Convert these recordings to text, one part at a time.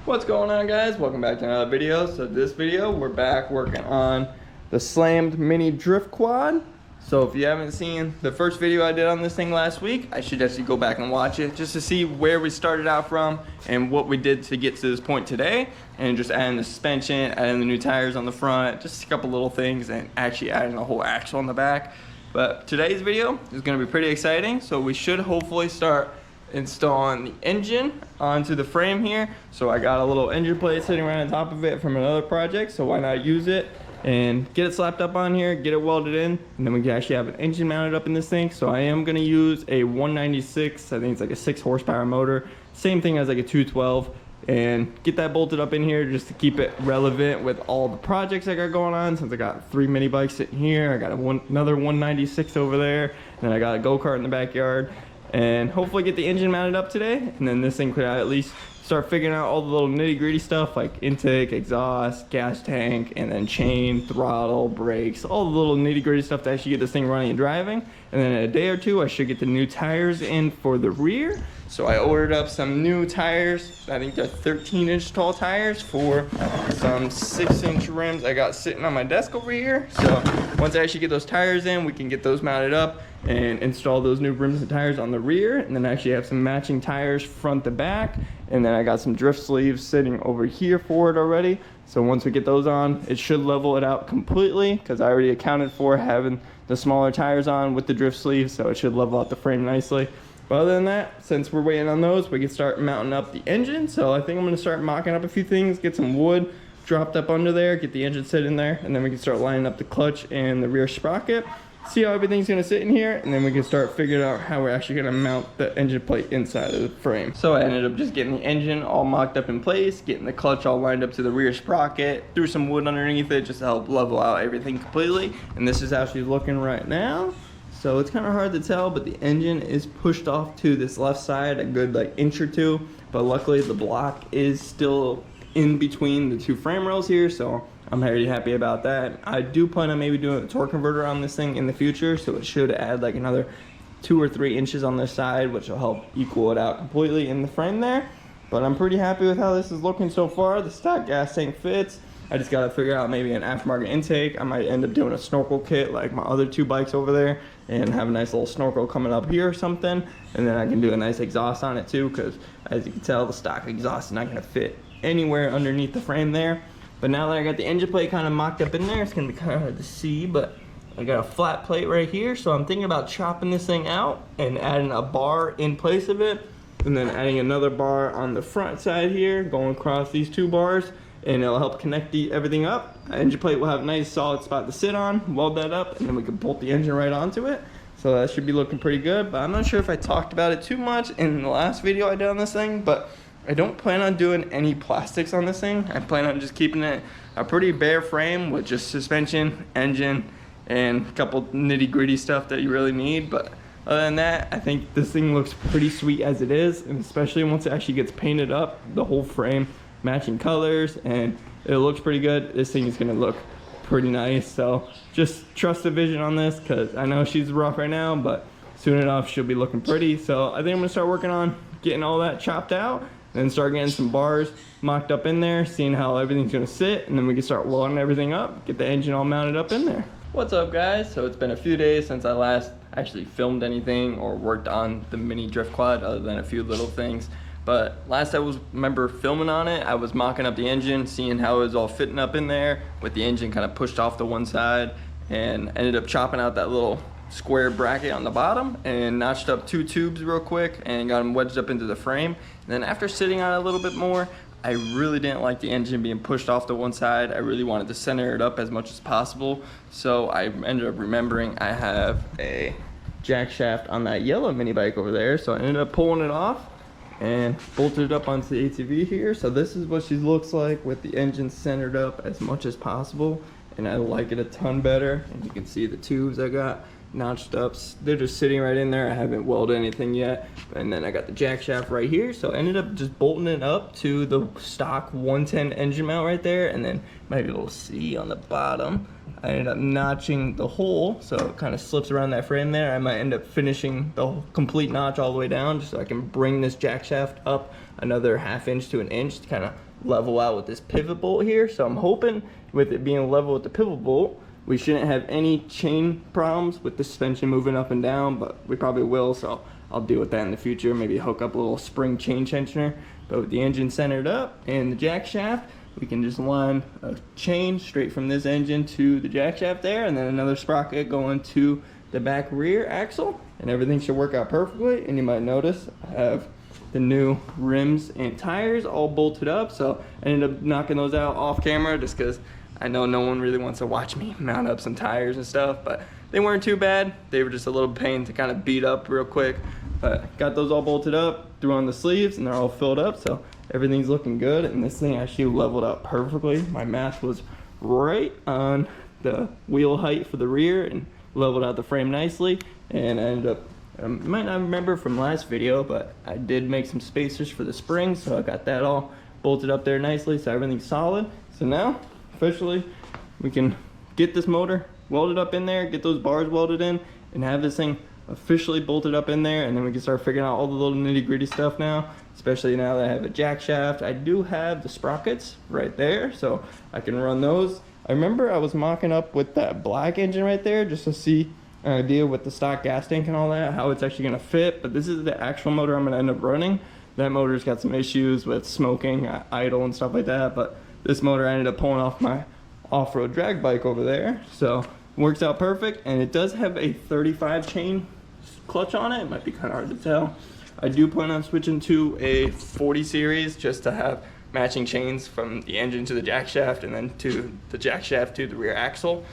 What's going on, guys? Welcome back to another video. So this video we're back working on the slammed mini drift quad. So if you haven't seen the first video I did on this thing last week, I should actually go back and watch it just to see where we started out from and what we did to get to this point today, and just adding the suspension, adding the new tires on the front, just a couple little things, and actually adding a whole axle on the back. But today's video is going to be pretty exciting, so we should hopefully start installing the engine onto the frame here. So I got a little engine plate sitting right on top of it from another project, so why not use it and get it slapped up on here, get it welded in, and then we can actually have an engine mounted up in this thing. So I am going to use a 196, I think it's like a 6 horsepower motor, same thing as like a 212, and get that bolted up in here just to keep it relevant with all the projects I got going on. Since I got 3 mini bikes sitting here, I got another 196 over there, and then I got a go-kart in the backyard, and hopefully get the engine mounted up today. And then this thing could at least start figuring out all the little nitty-gritty stuff like intake, exhaust, gas tank, and then chain, throttle, brakes, all the little nitty-gritty stuff to actually get this thing running and driving. And then in a day or two I should get the new tires in for the rear. So I ordered up some new tires. I think they're 13-inch tall tires for some 6-inch rims I got sitting on my desk over here. So once I actually get those tires in, we can get those mounted up and install those new rims and tires on the rear, and then actually have some matching tires front to back. And then I got some drift sleeves sitting over here for it already. So once we get those on, it should level it out completely, because I already accounted for having the smaller tires on with the drift sleeves, so it should level out the frame nicely. But other than that, since we're waiting on those, we can start mounting up the engine. So I think I'm gonna start mocking up a few things, get some wood dropped up under there, get the engine set in there, and then we can start lining up the clutch and the rear sprocket, see how everything's gonna sit in here, and then we can start figuring out how we're actually gonna mount the engine plate inside of the frame. So I ended up just getting the engine all mocked up in place, getting the clutch all lined up to the rear sprocket, threw some wood underneath it just to help level out everything completely. And this is how she's looking right now. So it's kind of hard to tell, but the engine is pushed off to this left side a good like inch or two, but luckily the block is still in between the two frame rails here, so I'm very happy about that. I do plan on maybe doing a torque converter on this thing in the future, so it should add like another 2 or 3 inches on this side, which will help equal it out completely in the frame there. But I'm pretty happy with how this is looking so far. The stock gas tank fits. I just gotta figure out maybe an aftermarket intake. I might end up doing a snorkel kit like my other 2 bikes over there, and have a nice little snorkel coming up here or something. And then I can do a nice exhaust on it too, because as you can tell, the stock exhaust is not gonna fit anywhere underneath the frame there. But now that I got the engine plate kind of mocked up in there, it's gonna be kind of hard to see, but I got a flat plate right here, so I'm thinking about chopping this thing out and adding a bar in place of it, and then adding another bar on the front side here, going across these 2 bars, and it'll help connect everything up. The engine plate will have a nice solid spot to sit on, weld that up, and then we can bolt the engine right onto it. So that should be looking pretty good, but I'm not sure if I talked about it too much in the last video I did on this thing, but I don't plan on doing any plastics on this thing. I plan on just keeping it a pretty bare frame with just suspension, engine, and a couple nitty gritty stuff that you really need. But other than that, I think this thing looks pretty sweet as it is, and especially once it actually gets painted up, the whole frame matching colors, and it looks pretty good. This thing is gonna look pretty nice. So just trust the vision on this, because I know she's rough right now, but soon enough she'll be looking pretty. So I think I'm gonna start working on getting all that chopped out, then start getting some bars mocked up in there, seeing how everything's gonna sit, and then we can start welding everything up, get the engine all mounted up in there. What's up, guys? So it's been a few days since I last actually filmed anything or worked on the mini drift quad, other than a few little things. But last I remember filming on it, I was mocking up the engine, seeing how it was all fitting up in there with the engine kind of pushed off to one side, and ended up chopping out that little square bracket on the bottom and notched up 2 tubes real quick and got them wedged up into the frame. And then after sitting on it a little bit more, I really didn't like the engine being pushed off to one side. I really wanted to center it up as much as possible. So I ended up remembering I have a jack shaft on that yellow mini bike over there. So I ended up pulling it off and bolted it up onto the ATV here. So this is what she looks like with the engine centered up as much as possible, and I like it a ton better. And you can see the tubes I got notched up, they're just sitting right in there. I haven't welded anything yet. And then I got the jack shaft right here, so I ended up just bolting it up to the stock 110 engine mount right there, and then might be able to see on the bottom I ended up notching the hole so it kind of slips around that frame there. I might end up finishing the complete notch all the way down just so I can bring this jack shaft up another 1/2 inch to 1 inch to kind of level out with this pivot bolt here. So I'm hoping with it being level with the pivot bolt, we shouldn't have any chain problems with the suspension moving up and down, but we probably will, so I'll deal with that in the future. Maybe hook up a little spring chain tensioner. But with the engine centered up and the jack shaft, we can just line a chain straight from this engine to the jack shaft there, and then another sprocket going to the back rear axle, and everything should work out perfectly. And you might notice I have the new rims and tires all bolted up, so I ended up knocking those out off camera just because I know no one really wants to watch me mount up some tires and stuff, but they weren't too bad. They were just a little pain to kind of beat up real quick, but got those all bolted up, threw on the sleeves, and they're all filled up, so everything's looking good. And this thing actually leveled out perfectly. My math was right on the wheel height for the rear and leveled out the frame nicely. And I ended up, you might not remember from last video, but I did make some spacers for the springs, so I got that all bolted up there nicely, so everything's solid. So now officially we can get this motor welded up in there, get those bars welded in, and have this thing officially bolted up in there, and then we can start figuring out all the little nitty-gritty stuff now, especially now that I have a jack shaft. I do have the sprockets right there, so I can run those. I remember I was mocking up with that black engine right there just to see an idea with the stock gas tank and all that, how it's actually gonna fit, but this is the actual motor I'm gonna end up running. That motor's got some issues with smoking, idle and stuff like that, but this motor I ended up pulling off my off-road drag bike over there, so works out perfect. And it does have a 35 chain clutch on it. It might be kind of hard to tell. I do plan on switching to a 40 series just to have matching chains from the engine to the jack shaft and then to the jack shaft to the rear axle.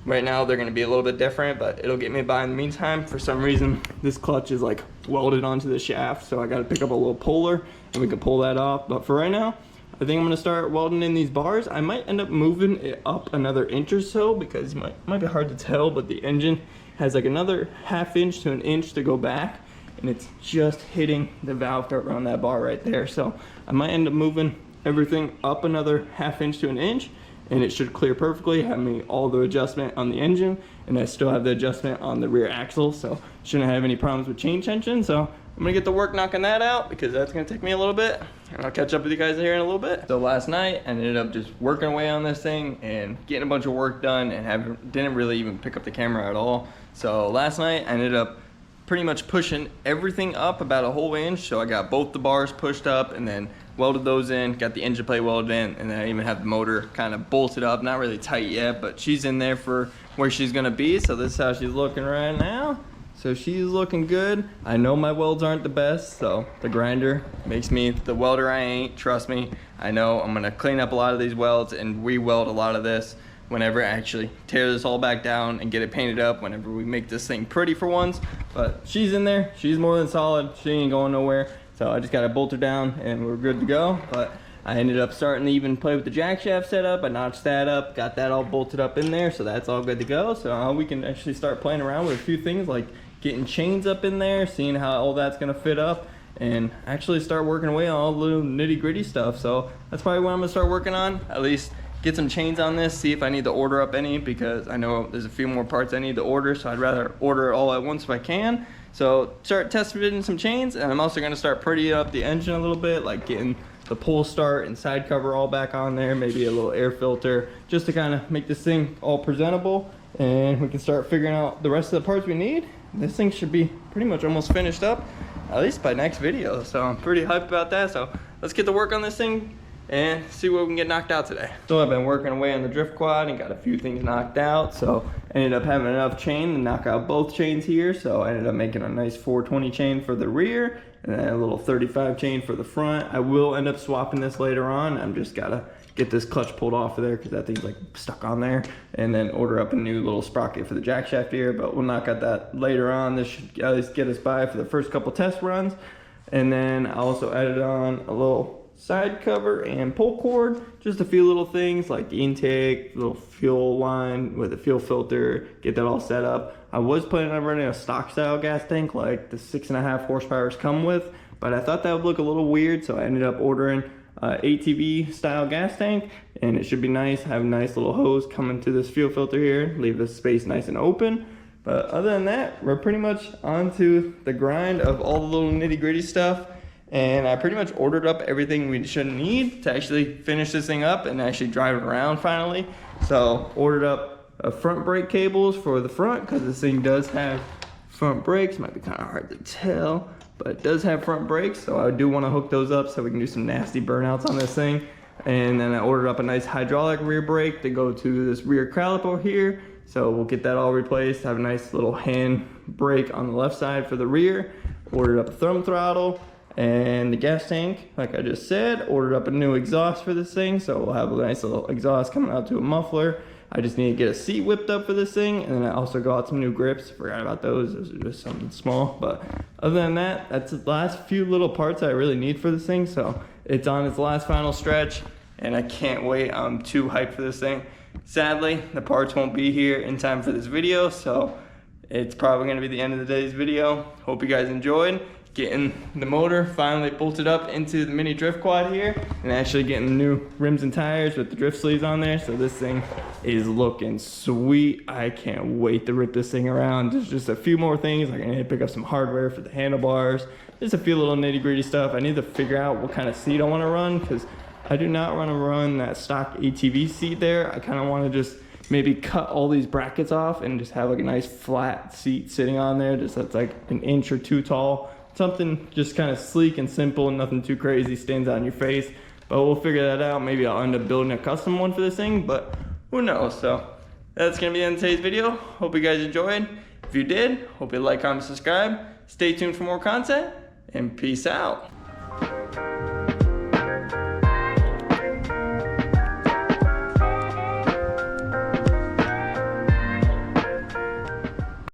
Right now they're going to be a little bit different, but it'll get me by in the meantime. For some reason this clutch is like welded onto the shaft, so I got to pick up a little puller and we can pull that off. But for right now, I think I'm gonna start welding in these bars. I might end up moving it up another inch or so because it might be hard to tell, but the engine has like another ½ inch to an inch to go back, and it's just hitting the valve cover on that bar right there. So I might end up moving everything up another ½ inch to an inch, and it should clear perfectly, have me all the adjustment on the engine, and I still have the adjustment on the rear axle, so shouldn't have any problems with chain tension. So I'm gonna get to work knocking that out because that's gonna take me a little bit, and I'll catch up with you guys here in a little bit. So last night I ended up just working away on this thing and getting a bunch of work done, and didn't really even pick up the camera at all. So last night I ended up pretty much pushing everything up about a whole inch. So I got both the bars pushed up and then welded those in, got the engine plate welded in, and then I even have the motor kind of bolted up, not really tight yet, but she's in there for where she's gonna be. So this is how she's looking right now. So she's looking good. I know my welds aren't the best, so the grinder makes me the welder I ain't, trust me. I know I'm gonna clean up a lot of these welds and re-weld a lot of this whenever I actually tear this all back down and get it painted up, whenever we make this thing pretty for once. But she's in there, she's more than solid, she ain't going nowhere. So I just gotta bolt her down and we're good to go. But I ended up starting to even play with the jack shaft setup. I notched that up, got that all bolted up in there, so that's all good to go. So we can actually start playing around with a few things like getting chains up in there, seeing how all that's gonna fit up, and actually start working away on all the little nitty gritty stuff. So that's probably what I'm gonna start working on, at least get some chains on this, see if I need to order up any, because I know there's a few more parts I need to order, so I'd rather order it all at once if I can. So start test fitting some chains, and I'm also gonna start prettying up the engine a little bit, like getting the pull start and side cover all back on there, maybe a little air filter, just to kind of make this thing all presentable, and we can start figuring out the rest of the parts we need. This thing should be pretty much almost finished up, at least by next video, so I'm pretty hyped about that. So let's get to work on this thing and see what we can get knocked out today. So I've been working away on the drift quad and got a few things knocked out, so I ended up having enough chain to knock out both chains here. So I ended up making a nice 420 chain for the rear and then a little 35 chain for the front. I will end up swapping this later on. I'm just gotta get this clutch pulled off of there because that thing's like stuck on there, and then order up a new little sprocket for the jack shaft here, but we'll knock out that later on. This should at least get us by for the first couple test runs. And then I also added on a little side cover and pull cord, just a few little things like the intake, little fuel line with a fuel filter, get that all set up. I was planning on running a stock style gas tank like the 6.5 horsepowers come with, but I thought that would look a little weird, so I ended up ordering ATV style gas tank, and it should be nice, have a nice little hose coming to this fuel filter here, leave this space nice and open. But other than that, we're pretty much onto the grind of all the little nitty gritty stuff. And I pretty much ordered up everything we should need to actually finish this thing up and actually drive it around finally. So ordered up front brake cables for the front, because this thing does have front brakes. Might be kind of hard to tell, but it does have front brakes. So I do want to hook those up so we can do some nasty burnouts on this thing. And then I ordered up a nice hydraulic rear brake to go to this rear caliper here. So we'll get that all replaced, have a nice little hand brake on the left side for the rear. Ordered up a thumb throttle and the gas tank, like I just said. Ordered up a new exhaust for this thing, so we'll have a nice little exhaust coming out to a muffler. I just need to get a seat whipped up for this thing, and then I also got some new grips. Forgot about those are just something small. But other than that, that's the last few little parts I really need for this thing. So it's on its last final stretch, and I can't wait. I'm too hyped for this thing. Sadly, the parts won't be here in time for this video, so it's probably gonna be the end of the day's video. Hope you guys enjoyed getting the motor finally bolted up into the mini drift quad here, and actually getting new rims and tires with the drift sleeves on there. So this thing is looking sweet. I can't wait to rip this thing around. There's just a few more things, like I need to pick up some hardware for the handlebars. Just a few little nitty gritty stuff. I need to figure out what kind of seat I want to run, because I do not want to run that stock ATV seat there. I kind of want to just maybe cut all these brackets off and just have like a nice flat seat sitting on there, just that's like an inch or two tall. Something just kind of sleek and simple, nothing too crazy, stands out in your face. But we'll figure that out. Maybe I'll end up building a custom one for this thing, but who knows. So that's gonna be the end of today's video. Hope you guys enjoyed. If you did, hope you like, comment, subscribe. Stay tuned for more content, and peace out.